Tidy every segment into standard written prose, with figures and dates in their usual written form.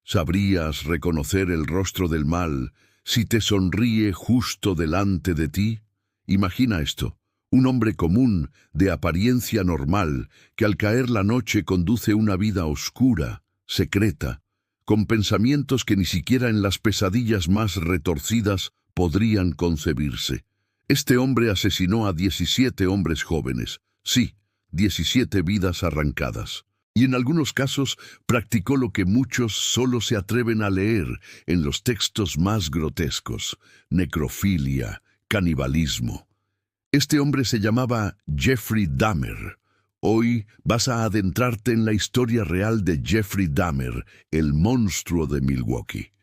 ¿Sabrías reconocer el rostro del mal si te sonríe justo delante de ti? Imagina esto, un hombre común, de apariencia normal, que al caer la noche conduce una vida oscura, secreta, con pensamientos que ni siquiera en las pesadillas más retorcidas podrían concebirse. Este hombre asesinó a 17 hombres jóvenes, sí, 17 vidas arrancadas. Y en algunos casos practicó lo que muchos solo se atreven a leer en los textos más grotescos: necrofilia, canibalismo. Este hombre se llamaba Jeffrey Dahmer. Hoy vas a adentrarte en la historia real de Jeffrey Dahmer, el monstruo de Milwaukee.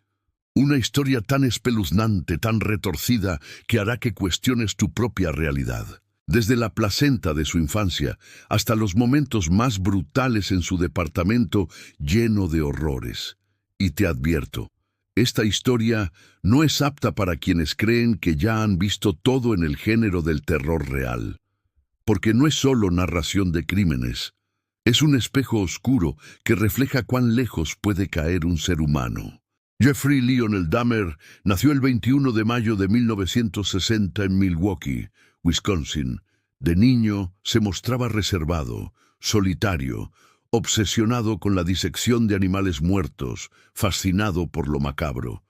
Una historia tan espeluznante, tan retorcida, que hará que cuestiones tu propia realidad. Desde la placenta de su infancia hasta los momentos más brutales en su departamento lleno de horrores. Y te advierto, esta historia no es apta para quienes creen que ya han visto todo en el género del terror real. Porque no es solo narración de crímenes, es un espejo oscuro que refleja cuán lejos puede caer un ser humano. Jeffrey Lionel Dahmer nació el 21 de mayo de 1960 en Milwaukee, Wisconsin. De niño se mostraba reservado, solitario, obsesionado con la disección de animales muertos, fascinado por lo macabro.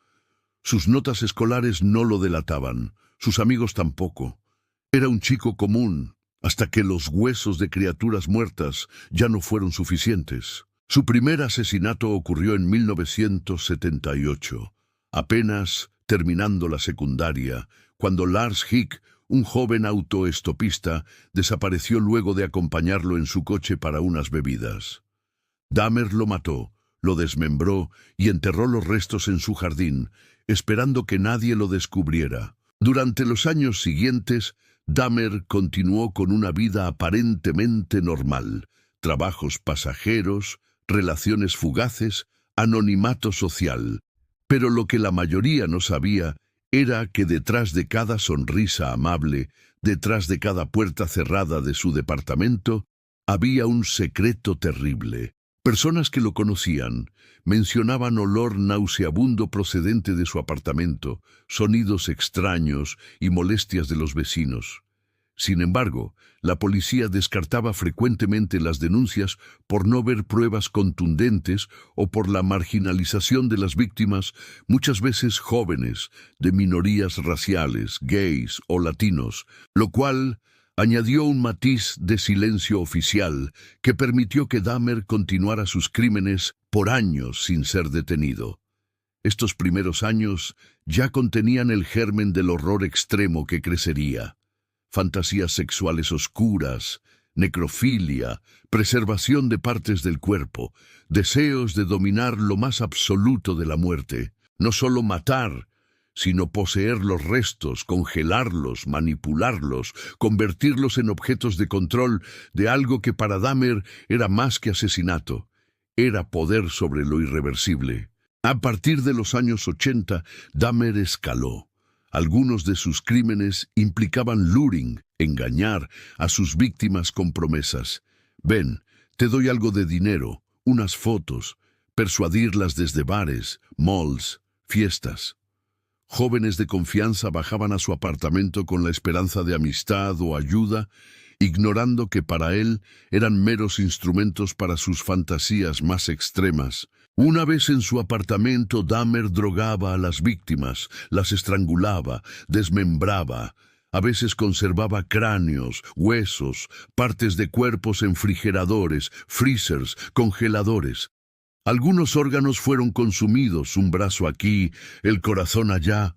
Sus notas escolares no lo delataban, sus amigos tampoco. Era un chico común, hasta que los huesos de criaturas muertas ya no fueron suficientes. Su primer asesinato ocurrió en 1978, apenas terminando la secundaria, cuando Lars Hick, un joven autoestopista, desapareció luego de acompañarlo en su coche para unas bebidas. Dahmer lo mató, lo desmembró y enterró los restos en su jardín, esperando que nadie lo descubriera. Durante los años siguientes, Dahmer continuó con una vida aparentemente normal: trabajos pasajeros, relaciones fugaces, anonimato social. Pero lo que la mayoría no sabía era que detrás de cada sonrisa amable, detrás de cada puerta cerrada de su departamento, había un secreto terrible. Personas que lo conocían mencionaban olor nauseabundo procedente de su apartamento, sonidos extraños y molestias de los vecinos. Sin embargo, la policía descartaba frecuentemente las denuncias por no ver pruebas contundentes o por la marginalización de las víctimas, muchas veces jóvenes, de minorías raciales, gays o latinos, lo cual añadió un matiz de silencio oficial que permitió que Dahmer continuara sus crímenes por años sin ser detenido. Estos primeros años ya contenían el germen del horror extremo que crecería. Fantasías sexuales oscuras, necrofilia, preservación de partes del cuerpo, deseos de dominar lo más absoluto de la muerte. No solo matar, sino poseer los restos, congelarlos, manipularlos, convertirlos en objetos de control de algo que para Dahmer era más que asesinato, era poder sobre lo irreversible. A partir de los años 80, Dahmer escaló. Algunos de sus crímenes implicaban luring, engañar a sus víctimas con promesas. Ven, te doy algo de dinero, unas fotos, persuadirlas desde bares, malls, fiestas. Jóvenes de confianza bajaban a su apartamento con la esperanza de amistad o ayuda, ignorando que para él eran meros instrumentos para sus fantasías más extremas. Una vez en su apartamento, Dahmer drogaba a las víctimas, las estrangulaba, desmembraba. A veces conservaba cráneos, huesos, partes de cuerpos en refrigeradores, freezers, congeladores. Algunos órganos fueron consumidos, un brazo aquí, el corazón allá,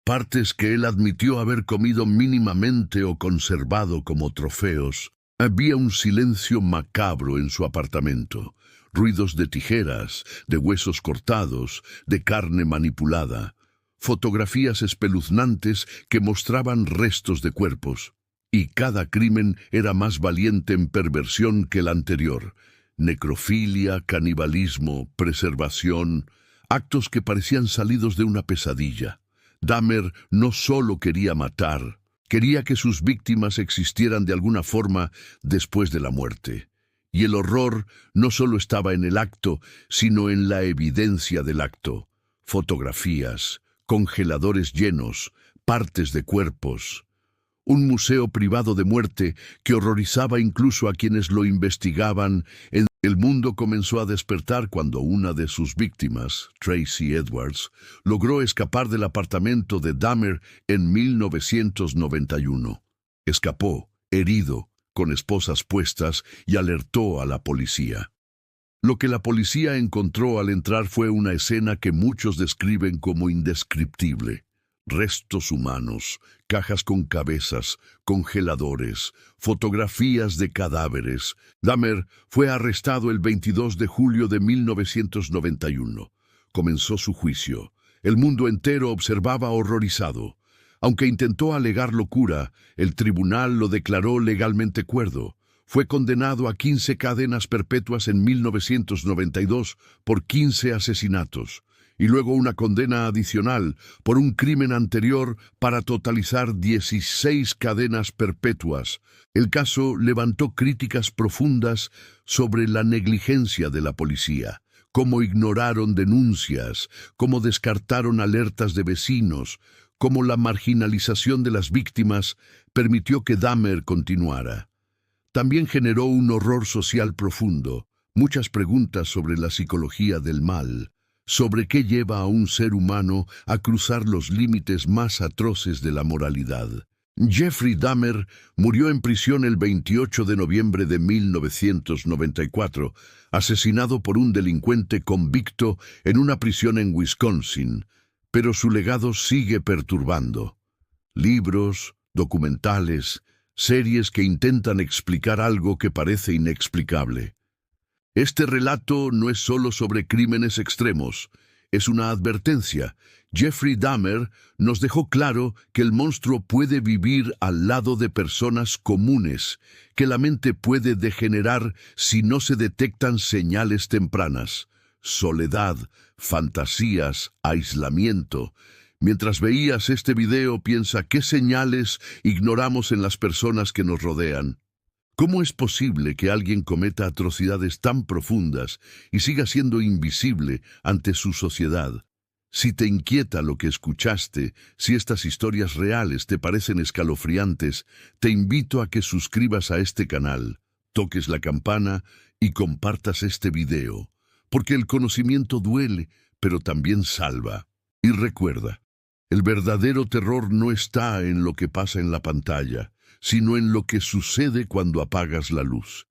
partes que él admitió haber comido mínimamente o conservado como trofeos. Había un silencio macabro en su apartamento. Ruidos de tijeras, de huesos cortados, de carne manipulada, fotografías espeluznantes que mostraban restos de cuerpos. Y cada crimen era más valiente en perversión que el anterior. Necrofilia, canibalismo, preservación, actos que parecían salidos de una pesadilla. Dahmer no solo quería matar, quería que sus víctimas existieran de alguna forma después de la muerte. Y el horror no solo estaba en el acto, sino en la evidencia del acto. Fotografías, congeladores llenos, partes de cuerpos. Un museo privado de muerte que horrorizaba incluso a quienes lo investigaban. El mundo comenzó a despertar cuando una de sus víctimas, Tracy Edwards, logró escapar del apartamento de Dahmer en 1991. Escapó, herido, con esposas puestas, y alertó a la policía. Lo que la policía encontró al entrar fue una escena que muchos describen como indescriptible. Restos humanos, cajas con cabezas, congeladores, fotografías de cadáveres. Dahmer fue arrestado el 22 de julio de 1991. Comenzó su juicio. El mundo entero observaba horrorizado. Aunque intentó alegar locura, el tribunal lo declaró legalmente cuerdo. Fue condenado a 15 cadenas perpetuas en 1992 por 15 asesinatos, y luego una condena adicional por un crimen anterior para totalizar 16 cadenas perpetuas. El caso levantó críticas profundas sobre la negligencia de la policía, cómo ignoraron denuncias, cómo descartaron alertas de vecinos, cómo la marginalización de las víctimas permitió que Dahmer continuara. También generó un horror social profundo, muchas preguntas sobre la psicología del mal, sobre qué lleva a un ser humano a cruzar los límites más atroces de la moralidad. Jeffrey Dahmer murió en prisión el 28 de noviembre de 1994, asesinado por un delincuente convicto en una prisión en Wisconsin, pero su legado sigue perturbando. Libros, documentales, series que intentan explicar algo que parece inexplicable. Este relato no es solo sobre crímenes extremos, es una advertencia. Jeffrey Dahmer nos dejó claro que el monstruo puede vivir al lado de personas comunes, que la mente puede degenerar si no se detectan señales tempranas. Soledad, fantasías, aislamiento. Mientras veías este video, piensa qué señales ignoramos en las personas que nos rodean. ¿Cómo es posible que alguien cometa atrocidades tan profundas y siga siendo invisible ante su sociedad? Si te inquieta lo que escuchaste, si estas historias reales te parecen escalofriantes, te invito a que suscribas a este canal, toques la campana y compartas este video, porque el conocimiento duele, pero también salva. Y recuerda, el verdadero terror no está en lo que pasa en la pantalla, sino en lo que sucede cuando apagas la luz.